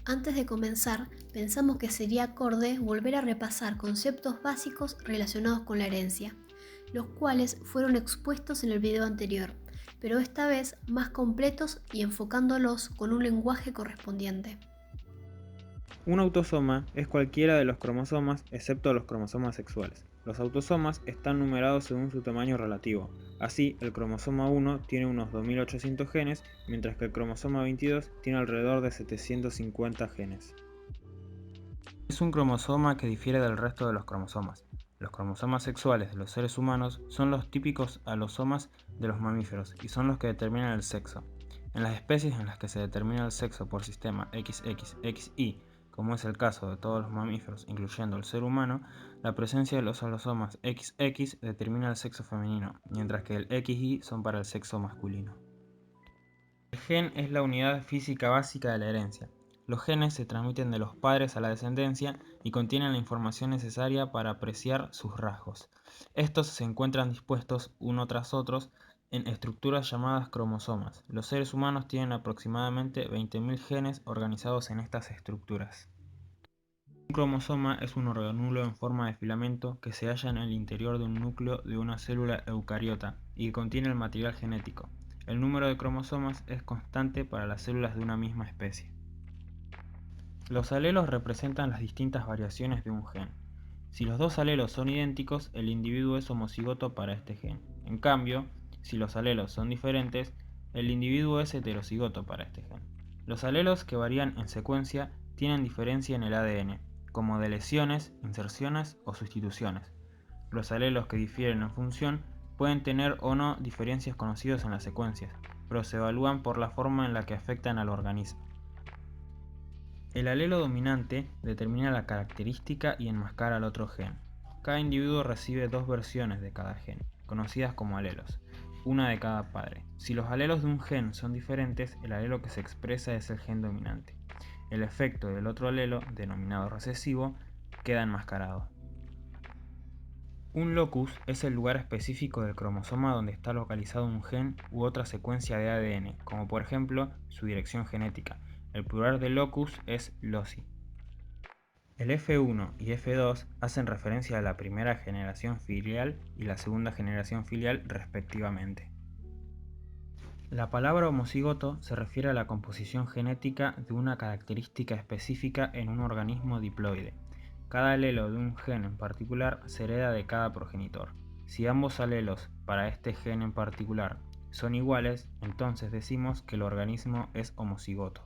Antes de comenzar, pensamos que sería acorde volver a repasar conceptos básicos relacionados con la herencia, los cuales fueron expuestos en el video anterior, pero esta vez más completos y enfocándolos con un lenguaje correspondiente. Un autosoma es cualquiera de los cromosomas excepto los cromosomas sexuales. Los autosomas están numerados según su tamaño relativo. Así, el cromosoma 1 tiene unos 2800 genes, mientras que el cromosoma 22 tiene alrededor de 750 genes. Es un cromosoma que difiere del resto de los cromosomas. Los cromosomas sexuales de los seres humanos son los típicos alosomas de los mamíferos y son los que determinan el sexo. En las especies en las que se determina el sexo por sistema XXXY, como es el caso de todos los mamíferos, incluyendo el ser humano, la presencia de los alosomas XX determina el sexo femenino, mientras que el XY son para el sexo masculino. El gen es la unidad física básica de la herencia. Los genes se transmiten de los padres a la descendencia y contienen la información necesaria para apreciar sus rasgos. Estos se encuentran dispuestos uno tras otros en estructuras llamadas cromosomas. Los seres humanos tienen aproximadamente 20.000 genes organizados en estas estructuras. Un cromosoma es un organulo en forma de filamento que se halla en el interior de un núcleo de una célula eucariota y que contiene el material genético. El número de cromosomas es constante para las células de una misma especie. Los alelos representan las distintas variaciones de un gen. Si los dos alelos son idénticos, el individuo es homocigoto para este gen. En cambio, si los alelos son diferentes, el individuo es heterocigoto para este gen. Los alelos que varían en secuencia tienen diferencia en el ADN, como deleciones, inserciones o sustituciones. Los alelos que difieren en función pueden tener o no diferencias conocidas en las secuencias, pero se evalúan por la forma en la que afectan al organismo. El alelo dominante determina la característica y enmascara al otro gen. Cada individuo recibe dos versiones de cada gen, conocidas como alelos, una de cada padre. Si los alelos de un gen son diferentes, el alelo que se expresa es el gen dominante. El efecto del otro alelo, denominado recesivo, queda enmascarado. Un locus es el lugar específico del cromosoma donde está localizado un gen u otra secuencia de ADN, como por ejemplo su dirección genética. El plural de locus es loci. El F1 y F2 hacen referencia a la primera generación filial y la segunda generación filial respectivamente. La palabra homocigoto se refiere a la composición genética de una característica específica en un organismo diploide. Cada alelo de un gen en particular se hereda de cada progenitor. Si ambos alelos para este gen en particular son iguales, entonces decimos que el organismo es homocigoto.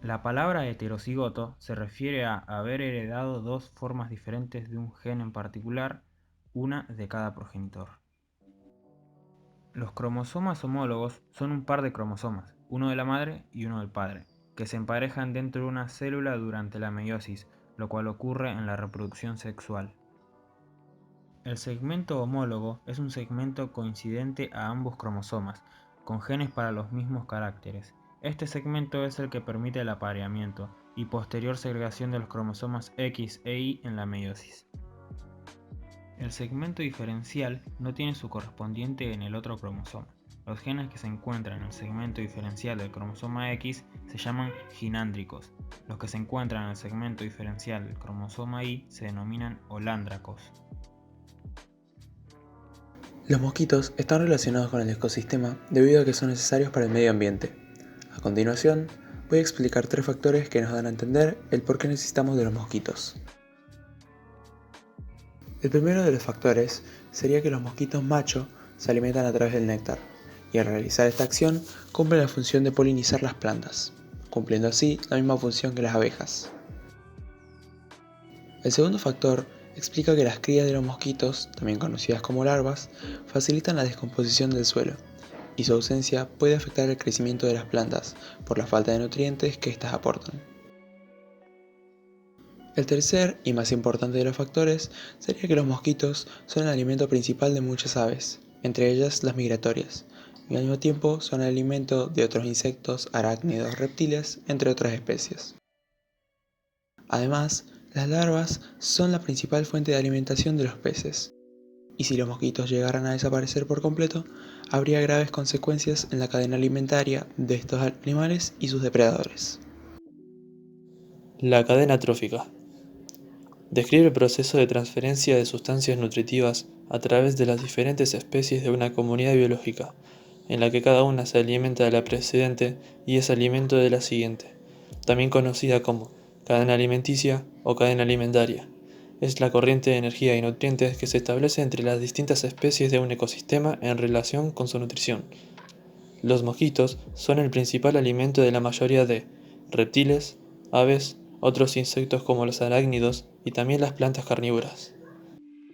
La palabra heterocigoto se refiere a haber heredado dos formas diferentes de un gen en particular, una de cada progenitor. Los cromosomas homólogos son un par de cromosomas, uno de la madre y uno del padre, que se emparejan dentro de una célula durante la meiosis, lo cual ocurre en la reproducción sexual. El segmento homólogo es un segmento coincidente a ambos cromosomas, con genes para los mismos caracteres. Este segmento es el que permite el apareamiento y posterior segregación de los cromosomas X e Y en la meiosis. El segmento diferencial no tiene su correspondiente en el otro cromosoma. Los genes que se encuentran en el segmento diferencial del cromosoma X se llaman ginándricos. Los que se encuentran en el segmento diferencial del cromosoma Y se denominan holándracos. Los mosquitos están relacionados con el ecosistema debido a que son necesarios para el medio ambiente. A continuación, voy a explicar 3 factores que nos dan a entender el por qué necesitamos de los mosquitos. El primero de los factores sería que los mosquitos macho se alimentan a través del néctar, y al realizar esta acción cumplen la función de polinizar las plantas, cumpliendo así la misma función que las abejas. El segundo factor explica que las crías de los mosquitos, también conocidas como larvas, facilitan la descomposición del suelo, y su ausencia puede afectar el crecimiento de las plantas por la falta de nutrientes que éstas aportan. El tercer y más importante de los factores sería que los mosquitos son el alimento principal de muchas aves, entre ellas las migratorias, y al mismo tiempo son el alimento de otros insectos, arácnidos, reptiles, entre otras especies. Además, las larvas son la principal fuente de alimentación de los peces, y si los mosquitos llegaran a desaparecer por completo, habría graves consecuencias en la cadena alimentaria de estos animales y sus depredadores. La cadena trófica. Describe el proceso de transferencia de sustancias nutritivas a través de las diferentes especies de una comunidad biológica, en la que cada una se alimenta de la precedente y es alimento de la siguiente, también conocida como cadena alimenticia o cadena alimentaria. Es la corriente de energía y nutrientes que se establece entre las distintas especies de un ecosistema en relación con su nutrición. Los mosquitos son el principal alimento de la mayoría de reptiles, aves, otros insectos como los arácnidos y también las plantas carnívoras.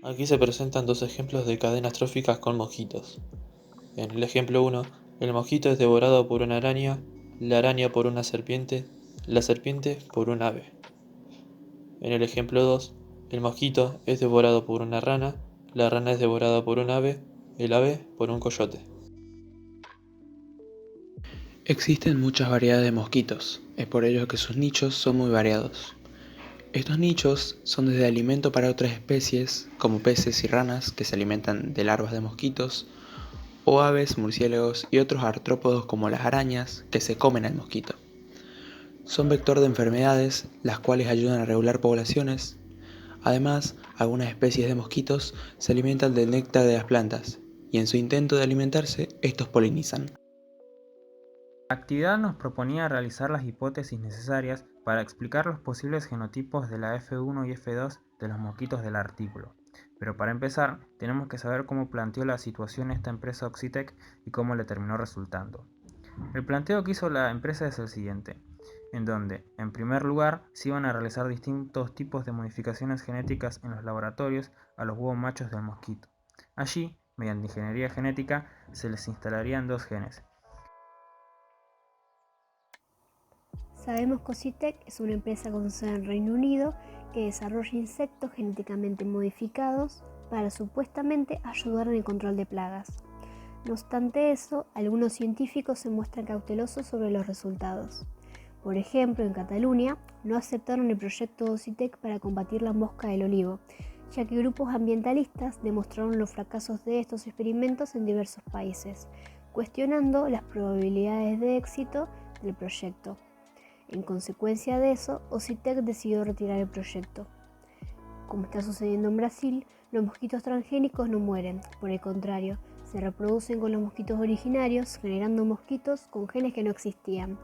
Aquí se presentan dos ejemplos de cadenas tróficas con mosquitos. En el ejemplo 1, el mosquito es devorado por una araña, la araña por una serpiente, la serpiente por un ave. En el ejemplo 2, el mosquito es devorado por una rana, la rana es devorada por un ave, el ave por un coyote. Existen muchas variedades de mosquitos, es por ello que sus nichos son muy variados. Estos nichos son desde alimento para otras especies, como peces y ranas que se alimentan de larvas de mosquitos, o aves, murciélagos y otros artrópodos como las arañas que se comen al mosquito. Son vector de enfermedades, las cuales ayudan a regular poblaciones. Además, algunas especies de mosquitos se alimentan del néctar de las plantas, y en su intento de alimentarse, estos polinizan. La actividad nos proponía realizar las hipótesis necesarias para explicar los posibles genotipos de la F1 y F2 de los mosquitos del artículo. Pero para empezar, tenemos que saber cómo planteó la situación esta empresa Oxitec y cómo le terminó resultando. El planteo que hizo la empresa es el siguiente, en donde, en primer lugar, se iban a realizar distintos tipos de modificaciones genéticas en los laboratorios a los huevos machos del mosquito. Allí, mediante ingeniería genética, se les instalarían dos genes. Sabemos que Oxitec es una empresa con sede en Reino Unido que desarrolla insectos genéticamente modificados para supuestamente ayudar en el control de plagas. No obstante eso, algunos científicos se muestran cautelosos sobre los resultados. Por ejemplo, en Cataluña no aceptaron el proyecto de Oxitec para combatir la mosca del olivo, ya que grupos ambientalistas demostraron los fracasos de estos experimentos en diversos países, cuestionando las probabilidades de éxito del proyecto. En consecuencia de eso, Oxitec decidió retirar el proyecto. Como está sucediendo en Brasil, los mosquitos transgénicos no mueren, por el contrario, se reproducen con los mosquitos originarios, generando mosquitos con genes que no existían,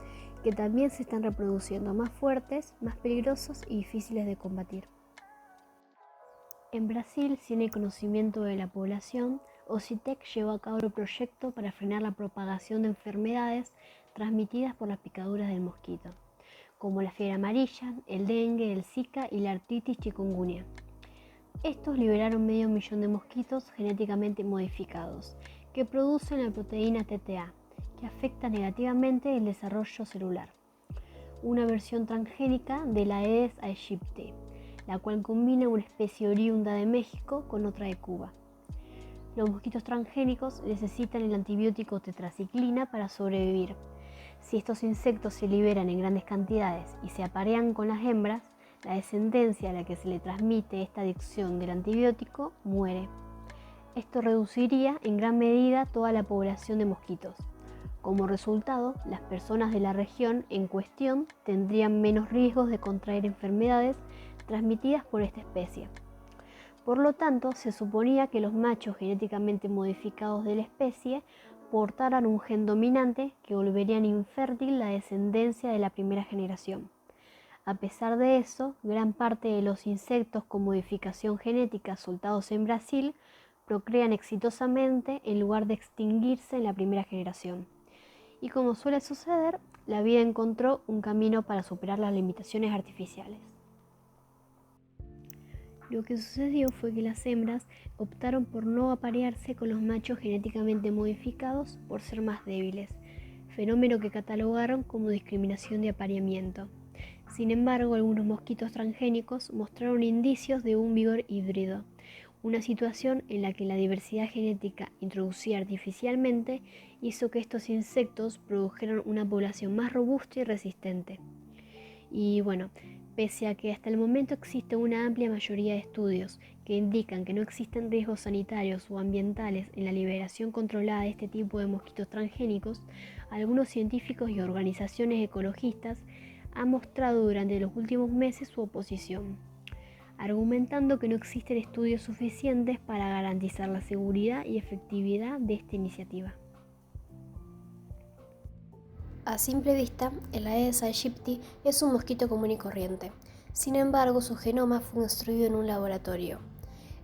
que también se están reproduciendo más fuertes, más peligrosos y difíciles de combatir. En Brasil, sin el conocimiento de la población, Oxitec llevó a cabo el proyecto para frenar la propagación de enfermedades transmitidas por las picaduras del mosquito, como la fiebre amarilla, el dengue, el zika y la artritis chikungunya. Estos liberaron 500.000 de mosquitos genéticamente modificados, que producen la proteína TTA, que afecta negativamente el desarrollo celular, una versión transgénica de la Aedes aegypti, la cual combina una especie oriunda de México con otra de Cuba. Los mosquitos transgénicos necesitan el antibiótico tetraciclina para sobrevivir. Si estos insectos se liberan en grandes cantidades y se aparean con las hembras, la descendencia a la que se le transmite esta adicción del antibiótico muere. Esto reduciría en gran medida toda la población de mosquitos. Como resultado, las personas de la región en cuestión tendrían menos riesgos de contraer enfermedades transmitidas por esta especie. Por lo tanto, se suponía que los machos genéticamente modificados de la especie portaran un gen dominante que volverían infértil la descendencia de la primera generación. A pesar de eso, gran parte de los insectos con modificación genética soltados en Brasil procrean exitosamente en lugar de extinguirse en la primera generación. Y como suele suceder, la vida encontró un camino para superar las limitaciones artificiales. Lo que sucedió fue que las hembras optaron por no aparearse con los machos genéticamente modificados por ser más débiles, fenómeno que catalogaron como discriminación de apareamiento. Sin embargo, algunos mosquitos transgénicos mostraron indicios de un vigor híbrido, una situación en la que la diversidad genética introducida artificialmente hizo que estos insectos produjeran una población más robusta y resistente. Y bueno, pese a que hasta el momento existe una amplia mayoría de estudios que indican que no existen riesgos sanitarios o ambientales en la liberación controlada de este tipo de mosquitos transgénicos, algunos científicos y organizaciones ecologistas ha mostrado durante los últimos meses su oposición, argumentando que no existen estudios suficientes para garantizar la seguridad y efectividad de esta iniciativa. A simple vista, el Aedes aegypti es un mosquito común y corriente. Sin embargo, su genoma fue construido en un laboratorio.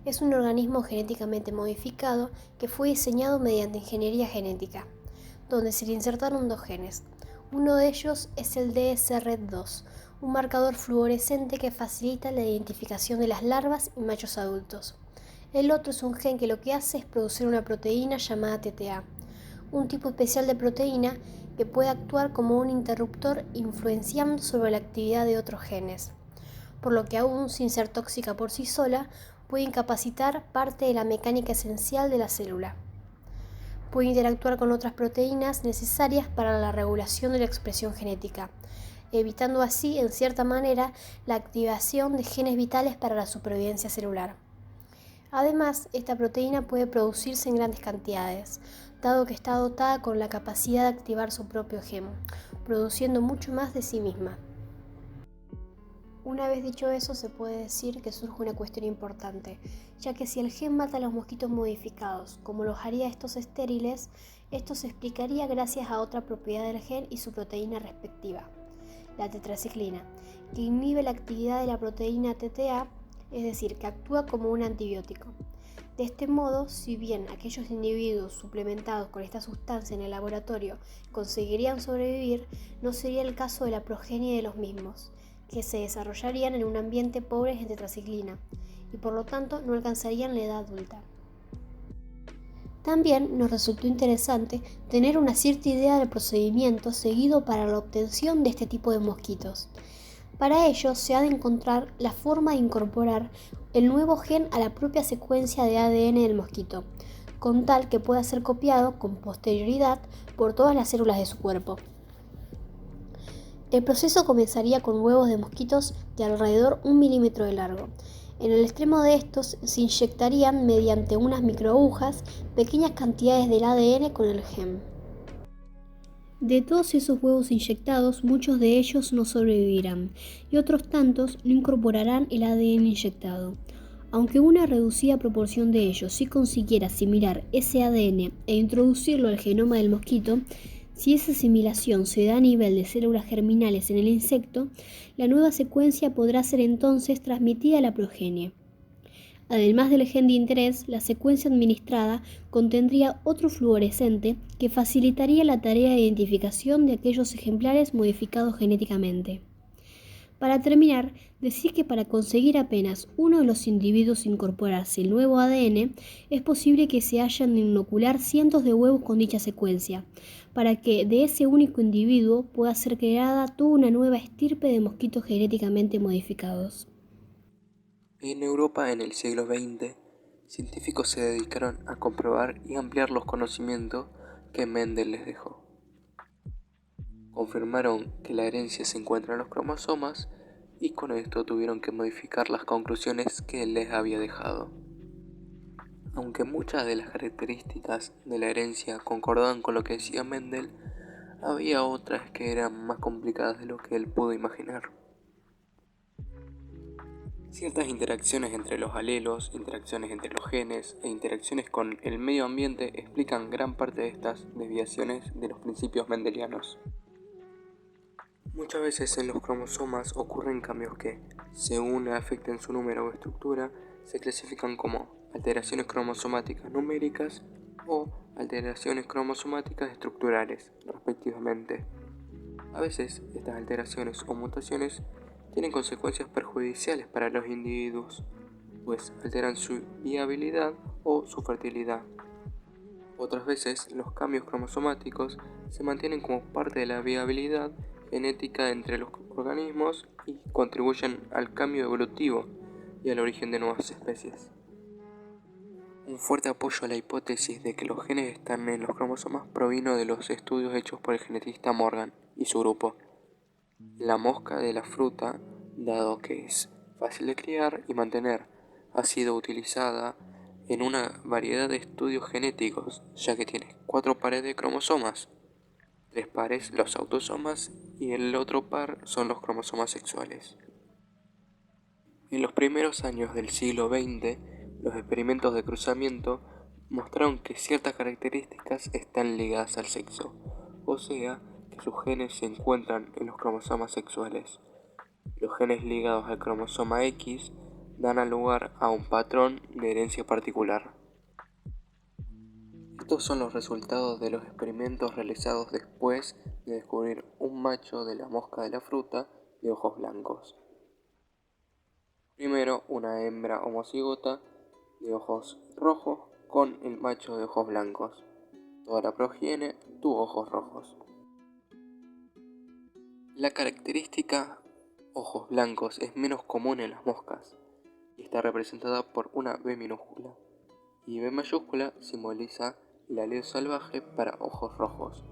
Es un organismo genéticamente modificado que fue diseñado mediante ingeniería genética, donde se le insertaron 2 genes. Uno de ellos es el DSR2, un marcador fluorescente que facilita la identificación de las larvas y machos adultos. El otro es un gen que lo que hace es producir una proteína llamada TTA, un tipo especial de proteína que puede actuar como un interruptor influenciando sobre la actividad de otros genes, por lo que aún sin ser tóxica por sí sola, puede incapacitar parte de la mecánica esencial de la célula. Puede interactuar con otras proteínas necesarias para la regulación de la expresión genética, evitando así, en cierta manera, la activación de genes vitales para la supervivencia celular. Además, esta proteína puede producirse en grandes cantidades, dado que está dotada con la capacidad de activar su propio gen, produciendo mucho más de sí misma. Una vez dicho eso, se puede decir que surge una cuestión importante, ya que si el gen mata a los mosquitos modificados, como los haría estos estériles, esto se explicaría gracias a otra propiedad del gen y su proteína respectiva, la tetraciclina, que inhibe la actividad de la proteína TTA, es decir, que actúa como un antibiótico. De este modo, si bien aquellos individuos suplementados con esta sustancia en el laboratorio conseguirían sobrevivir, no sería el caso de la progenie de los mismos, que se desarrollarían en un ambiente pobre en tetraciclina y por lo tanto no alcanzarían la edad adulta. También nos resultó interesante tener una cierta idea del procedimiento seguido para la obtención de este tipo de mosquitos. Para ello se ha de encontrar la forma de incorporar el nuevo gen a la propia secuencia de ADN del mosquito, con tal que pueda ser copiado con posterioridad por todas las células de su cuerpo. El proceso comenzaría con huevos de mosquitos de alrededor 1 milímetro de largo. En el extremo de estos se inyectarían mediante unas microagujas pequeñas cantidades del ADN con el gen. De todos esos huevos inyectados, muchos de ellos no sobrevivirán y otros tantos no incorporarán el ADN inyectado. Aunque una reducida proporción de ellos sí consiguiera asimilar ese ADN e introducirlo al genoma del mosquito, si esa asimilación se da a nivel de células germinales en el insecto, la nueva secuencia podrá ser entonces transmitida a la progenie. Además del gen de interés, la secuencia administrada contendría otro fluorescente que facilitaría la tarea de identificación de aquellos ejemplares modificados genéticamente. Para terminar, decir que para conseguir apenas uno de los individuos incorporarse el nuevo ADN, es posible que se hayan de inocular cientos de huevos con dicha secuencia, para que de ese único individuo pueda ser creada toda una nueva estirpe de mosquitos genéticamente modificados. En Europa en el siglo XX, científicos se dedicaron a comprobar y ampliar los conocimientos que Mendel les dejó. Confirmaron que la herencia se encuentra en los cromosomas y con esto tuvieron que modificar las conclusiones que él les había dejado. Aunque muchas de las características de la herencia concordaban con lo que decía Mendel, había otras que eran más complicadas de lo que él pudo imaginar. Ciertas interacciones entre los alelos, interacciones entre los genes e interacciones con el medio ambiente explican gran parte de estas desviaciones de los principios mendelianos. Muchas veces en los cromosomas ocurren cambios que, según afecten su número o estructura, se clasifican como alteraciones cromosomáticas numéricas o alteraciones cromosomáticas estructurales, respectivamente. A veces, estas alteraciones o mutaciones tienen consecuencias perjudiciales para los individuos, pues alteran su viabilidad o su fertilidad. Otras veces, los cambios cromosomáticos se mantienen como parte de la viabilidad genética entre los organismos y contribuyen al cambio evolutivo y al origen de nuevas especies. Un fuerte apoyo a la hipótesis de que los genes están en los cromosomas provino de los estudios hechos por el genetista Morgan y su grupo. La mosca de la fruta, dado que es fácil de criar y mantener, ha sido utilizada en una variedad de estudios genéticos, ya que tiene 4 pares de cromosomas. 3 pares los autosomas y el otro par son los cromosomas sexuales. En los primeros años del siglo XX, los experimentos de cruzamiento mostraron que ciertas características están ligadas al sexo, o sea, que sus genes se encuentran en los cromosomas sexuales. Los genes ligados al cromosoma X dan lugar a un patrón de herencia particular. Estos son los resultados de los experimentos realizados después de descubrir un macho de la mosca de la fruta de ojos blancos. Primero, una hembra homocigota de ojos rojos con el macho de ojos blancos. Toda la progenie tuvo ojos rojos. La característica ojos blancos es menos común en las moscas y está representada por una B minúscula, y B mayúscula simboliza el alelo salvaje para ojos rojos.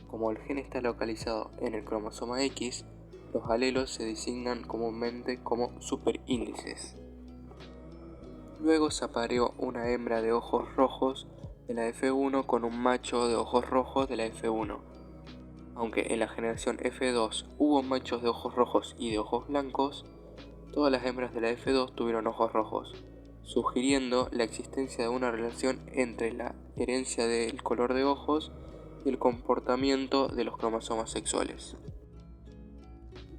Como el gen está localizado en el cromosoma X, los alelos se designan comúnmente como superíndices. Luego se apareó una hembra de ojos rojos de la F1 con un macho de ojos rojos de la F1. Aunque en la generación F2 hubo machos de ojos rojos y de ojos blancos, todas las hembras de la F2 tuvieron ojos rojos, sugiriendo la existencia de una relación entre la herencia del color de ojos y el comportamiento de los cromosomas sexuales.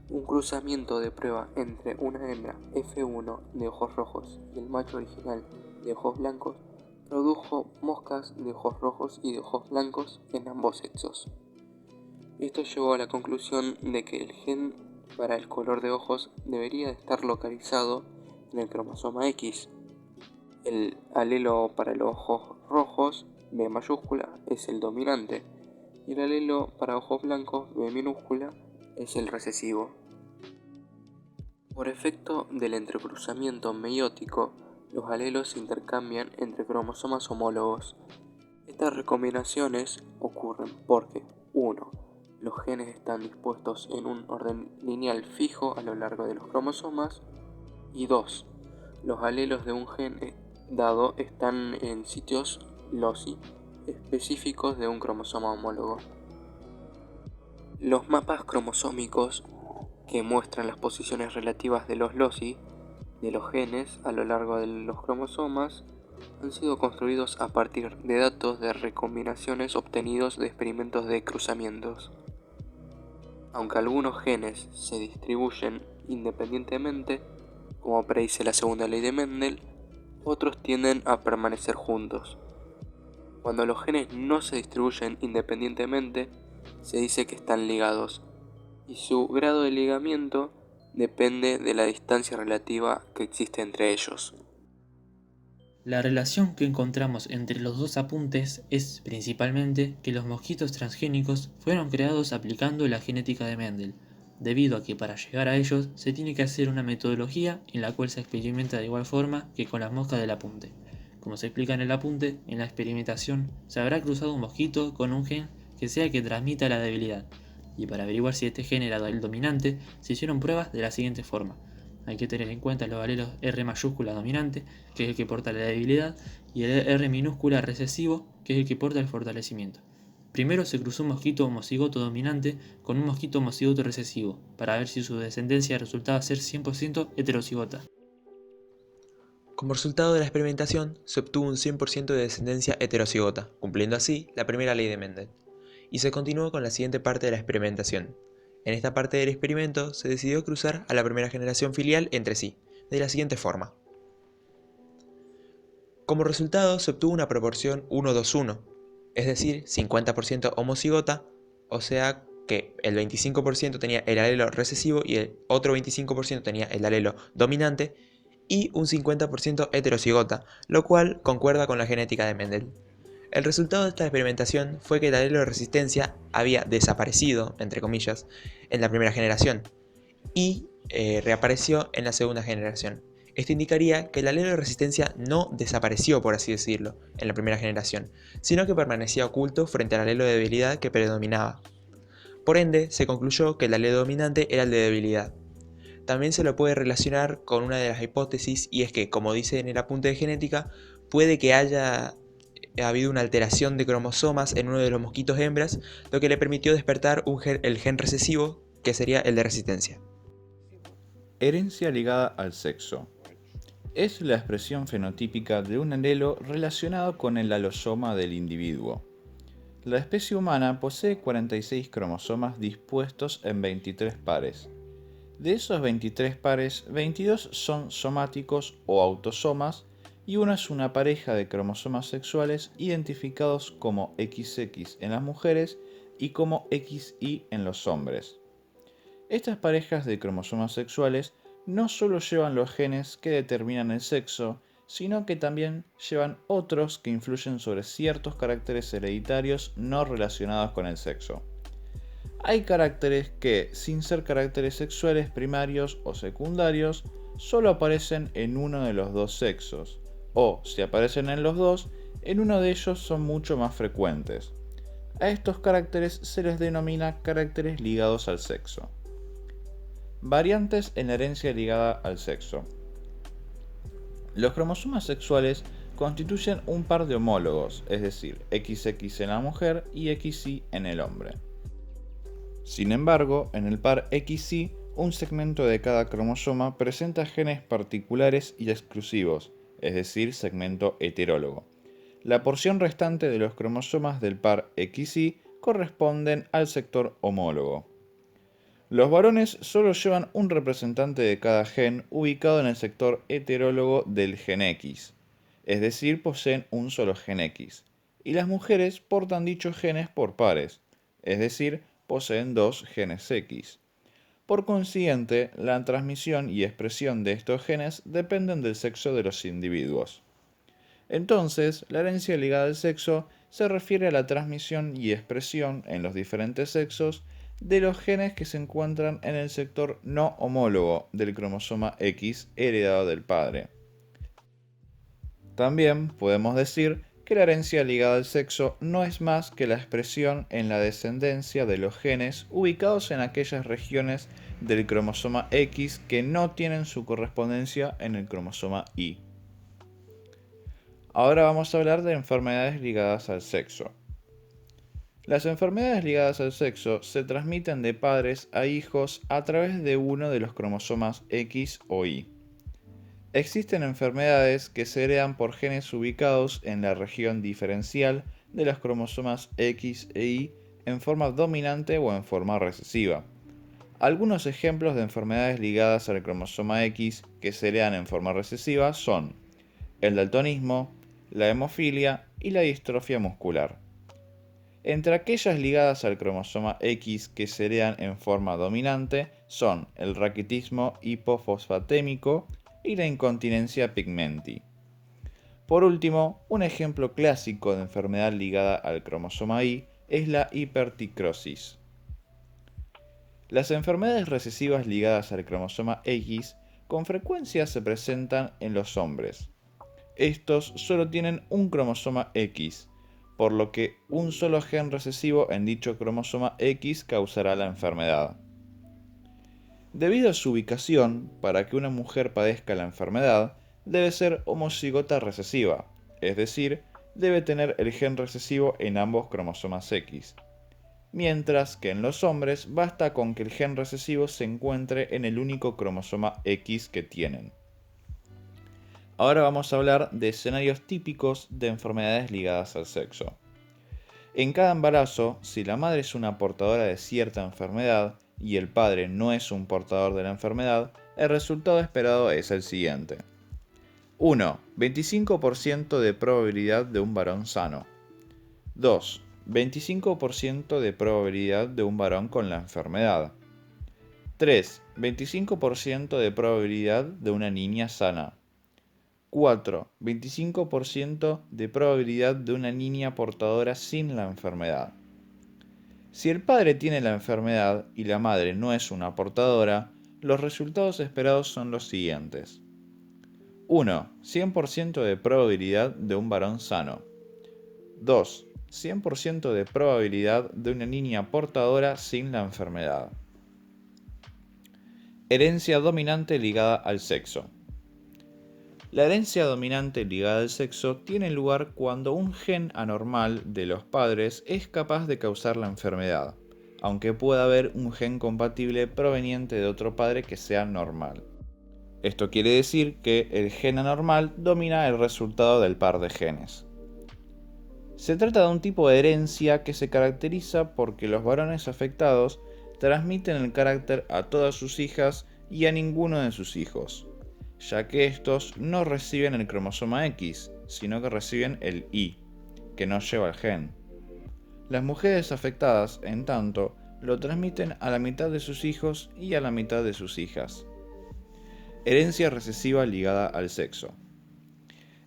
Un cruzamiento de prueba entre una hembra F1 de ojos rojos y el macho original de ojos blancos produjo moscas de ojos rojos y de ojos blancos en ambos sexos. Esto llevó a la conclusión de que el gen para el color de ojos debería estar localizado en el cromosoma X. El alelo para los ojos rojos, B mayúscula, es el dominante, y el alelo para ojos blancos, B minúscula, es el recesivo. Por efecto del entrecruzamiento meiótico, los alelos se intercambian entre cromosomas homólogos. Estas recombinaciones ocurren porque 1. Los genes están dispuestos en un orden lineal fijo a lo largo de los cromosomas, y 2. Los alelos de un gen dado están en sitios loci específicos de un cromosoma homólogo. Los mapas cromosómicos que muestran las posiciones relativas de los loci de los genes a lo largo de los cromosomas han sido construidos a partir de datos de recombinaciones obtenidos de experimentos de cruzamientos. Aunque algunos genes se distribuyen independientemente, como predice la segunda ley de Mendel, otros tienden a permanecer juntos. Cuando los genes no se distribuyen independientemente, se dice que están ligados, y su grado de ligamiento depende de la distancia relativa que existe entre ellos. La relación que encontramos entre los dos apuntes es principalmente que los mosquitos transgénicos fueron creados aplicando la genética de Mendel, debido a que para llegar a ellos se tiene que hacer una metodología en la cual se experimenta de igual forma que con las moscas del apunte. Como se explica en el apunte, en la experimentación se habrá cruzado un mosquito con un gen que sea el que transmita la debilidad, y para averiguar si este gen era el dominante, se hicieron pruebas de la siguiente forma. Hay que tener en cuenta los alelos R mayúscula dominante, que es el que porta la debilidad, y el R minúscula recesivo, que es el que porta el fortalecimiento. Primero se cruzó un mosquito homocigoto dominante con un mosquito homocigoto recesivo, para ver si su descendencia resultaba ser 100% heterocigota. Como resultado de la experimentación, se obtuvo un 100% de descendencia heterocigota, cumpliendo así la primera ley de Mendel. Y se continuó con la siguiente parte de la experimentación. En esta parte del experimento se decidió cruzar a la primera generación filial entre sí, de la siguiente forma. Como resultado se obtuvo una proporción 1-2-1, es decir, 50% homocigota, o sea que el 25% tenía el alelo recesivo y el otro 25% tenía el alelo dominante, y un 50% heterocigota, lo cual concuerda con la genética de Mendel. El resultado de esta experimentación fue que el alelo de resistencia había desaparecido, entre comillas, en la primera generación y reapareció en la segunda generación. Esto indicaría que el alelo de resistencia no desapareció, por así decirlo, en la primera generación, sino que permanecía oculto frente al alelo de debilidad que predominaba. Por ende, se concluyó que el alelo dominante era el de debilidad. También se lo puede relacionar con una de las hipótesis, y es que, como dice en el apunte de genética, puede que haya ha habido una alteración de cromosomas en uno de los mosquitos hembras, lo que le permitió despertar el gen recesivo, que sería el de resistencia. Herencia ligada al sexo. Es la expresión fenotípica de un alelo relacionado con el alosoma del individuo. La especie humana posee 46 cromosomas dispuestos en 23 pares. De esos 23 pares, 22 son somáticos o autosomas y uno es una pareja de cromosomas sexuales identificados como XX en las mujeres y como XY en los hombres. Estas parejas de cromosomas sexuales no solo llevan los genes que determinan el sexo, sino que también llevan otros que influyen sobre ciertos caracteres hereditarios no relacionados con el sexo. Hay caracteres que, sin ser caracteres sexuales primarios o secundarios, solo aparecen en uno de los dos sexos, o, si aparecen en los dos, en uno de ellos son mucho más frecuentes. A estos caracteres se les denomina caracteres ligados al sexo. Variantes en la herencia ligada al sexo. Los cromosomas sexuales constituyen un par de homólogos, es decir, XX en la mujer y XY en el hombre. Sin embargo, en el par XY, un segmento de cada cromosoma presenta genes particulares y exclusivos, es decir, segmento heterólogo. La porción restante de los cromosomas del par XY corresponden al sector homólogo. Los varones solo llevan un representante de cada gen ubicado en el sector heterólogo del gen X, es decir, poseen un solo gen X, y las mujeres portan dichos genes por pares, es decir, poseen dos genes X. Por consiguiente, la transmisión y expresión de estos genes dependen del sexo de los individuos. Entonces, la herencia ligada al sexo se refiere a la transmisión y expresión en los diferentes sexos de los genes que se encuentran en el sector no homólogo del cromosoma X heredado del padre. También podemos decir que la herencia ligada al sexo no es más que la expresión en la descendencia de los genes ubicados en aquellas regiones del cromosoma X que no tienen su correspondencia en el cromosoma Y. Ahora vamos a hablar de enfermedades ligadas al sexo. Las enfermedades ligadas al sexo se transmiten de padres a hijos a través de uno de los cromosomas X o Y. Existen enfermedades que se heredan por genes ubicados en la región diferencial de los cromosomas X e Y en forma dominante o en forma recesiva. Algunos ejemplos de enfermedades ligadas al cromosoma X que se heredan en forma recesiva son el daltonismo, la hemofilia y la distrofia muscular. Entre aquellas ligadas al cromosoma X que se heredan en forma dominante son el raquitismo hipofosfatémico y la incontinencia pigmenti. Por último, un ejemplo clásico de enfermedad ligada al cromosoma Y es la hiperticrosis. Las enfermedades recesivas ligadas al cromosoma X con frecuencia se presentan en los hombres. Estos solo tienen un cromosoma X, por lo que un solo gen recesivo en dicho cromosoma X causará la enfermedad. Debido a su ubicación, para que una mujer padezca la enfermedad, debe ser homocigota recesiva, es decir, debe tener el gen recesivo en ambos cromosomas X, mientras que en los hombres basta con que el gen recesivo se encuentre en el único cromosoma X que tienen. Ahora vamos a hablar de escenarios típicos de enfermedades ligadas al sexo. En cada embarazo, si la madre es una portadora de cierta enfermedad y el padre no es un portador de la enfermedad, el resultado esperado es el siguiente. 1. 25% de probabilidad de un varón sano. 2. 25% de probabilidad de un varón con la enfermedad. 3. 25% de probabilidad de una niña sana. 4. 25% de probabilidad de una niña portadora sin la enfermedad. Si el padre tiene la enfermedad y la madre no es una portadora, los resultados esperados son los siguientes. 1. 100% de probabilidad de un varón sano. 2. 100% de probabilidad de una niña portadora sin la enfermedad. Herencia dominante ligada al sexo. La herencia dominante ligada al sexo tiene lugar cuando un gen anormal de los padres es capaz de causar la enfermedad, aunque pueda haber un gen compatible proveniente de otro padre que sea normal. Esto quiere decir que el gen anormal domina el resultado del par de genes. Se trata de un tipo de herencia que se caracteriza porque los varones afectados transmiten el carácter a todas sus hijas y a ninguno de sus hijos, ya que estos no reciben el cromosoma X, sino que reciben el Y, que no lleva el gen. Las mujeres afectadas, en tanto, lo transmiten a la mitad de sus hijos y a la mitad de sus hijas. Herencia recesiva ligada al sexo.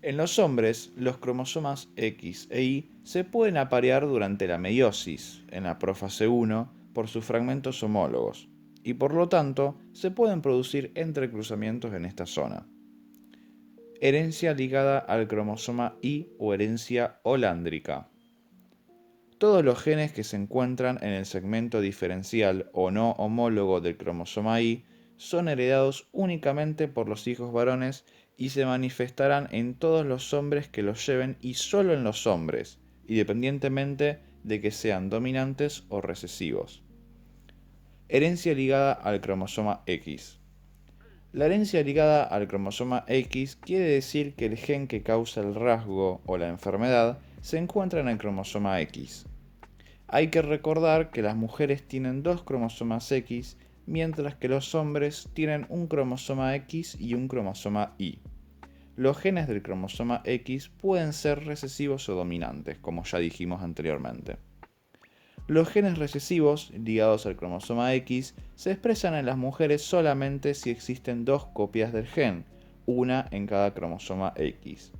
En los hombres, los cromosomas X e Y se pueden aparear durante la meiosis, en la prófase 1, por sus fragmentos homólogos, y por lo tanto se pueden producir entrecruzamientos en esta zona. Herencia ligada al cromosoma Y o herencia holándrica. Todos los genes que se encuentran en el segmento diferencial o no homólogo del cromosoma Y son heredados únicamente por los hijos varones y se manifestarán en todos los hombres que los lleven y solo en los hombres, independientemente de que sean dominantes o recesivos. Herencia ligada al cromosoma X. La herencia ligada al cromosoma X quiere decir que el gen que causa el rasgo o la enfermedad se encuentra en el cromosoma X. Hay que recordar que las mujeres tienen 2 cromosomas X, mientras que los hombres tienen un cromosoma X y un cromosoma Y. Los genes del cromosoma X pueden ser recesivos o dominantes, como ya dijimos anteriormente. Los genes recesivos, ligados al cromosoma X, se expresan en las mujeres solamente si existen 2 copias del gen, una en cada cromosoma X.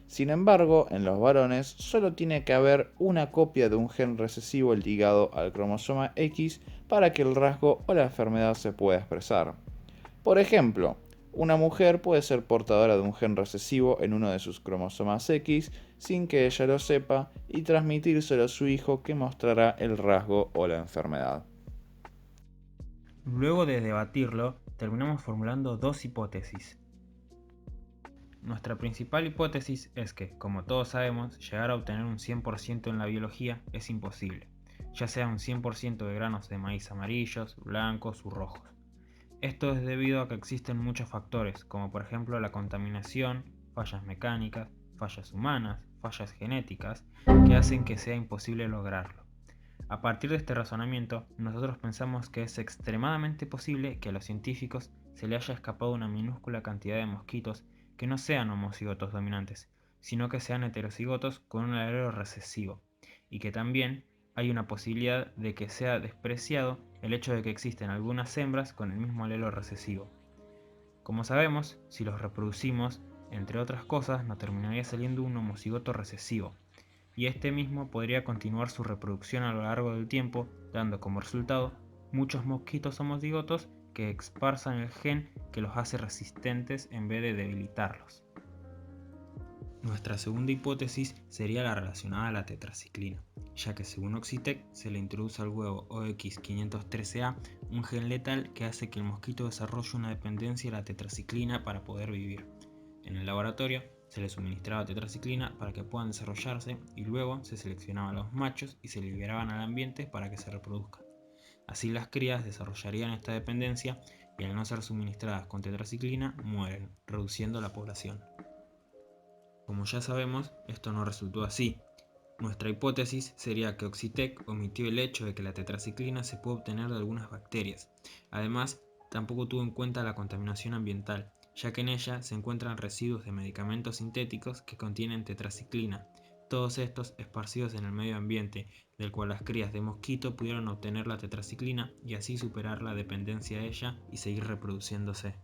Sin embargo, en los varones solo tiene que haber una copia de un gen recesivo ligado al cromosoma X para que el rasgo o la enfermedad se pueda expresar. Por ejemplo, una mujer puede ser portadora de un gen recesivo en uno de sus cromosomas X sin que ella lo sepa y transmitírselo a su hijo que mostrará el rasgo o la enfermedad. Luego de debatirlo, terminamos formulando 2 hipótesis. Nuestra principal hipótesis es que, como todos sabemos, llegar a obtener un 100% en la biología es imposible, ya sea un 100% de granos de maíz amarillos, blancos u rojos. Esto es debido a que existen muchos factores, como por ejemplo la contaminación, fallas mecánicas, fallas humanas, fallas genéticas, que hacen que sea imposible lograrlo. A partir de este razonamiento, nosotros pensamos que es extremadamente posible que a los científicos se le haya escapado una minúscula cantidad de mosquitos que no sean homocigotos dominantes, sino que sean heterocigotos con un alelo recesivo, y que también hay una posibilidad de que sea despreciado el hecho de que existen algunas hembras con el mismo alelo recesivo. Como sabemos, si los reproducimos, entre otras cosas, nos terminaría saliendo un homocigoto recesivo, y este mismo podría continuar su reproducción a lo largo del tiempo, dando como resultado muchos mosquitos homocigotos que esparzan el gen que los hace resistentes en vez de debilitarlos. Nuestra segunda hipótesis sería la relacionada a la tetraciclina, ya que según Oxitec se le introduce al huevo OX513A un gen letal que hace que el mosquito desarrolle una dependencia de la tetraciclina para poder vivir. En el laboratorio se les suministraba tetraciclina para que puedan desarrollarse y luego se seleccionaban los machos y se liberaban al ambiente para que se reproduzcan. Así las crías desarrollarían esta dependencia y al no ser suministradas con tetraciclina mueren, reduciendo la población. Como ya sabemos, esto no resultó así. Nuestra hipótesis sería que Oxitec omitió el hecho de que la tetraciclina se puede obtener de algunas bacterias. Además, tampoco tuvo en cuenta la contaminación ambiental, ya que en ella se encuentran residuos de medicamentos sintéticos que contienen tetraciclina, todos estos esparcidos en el medio ambiente, del cual las crías de mosquito pudieron obtener la tetraciclina y así superar la dependencia a ella y seguir reproduciéndose.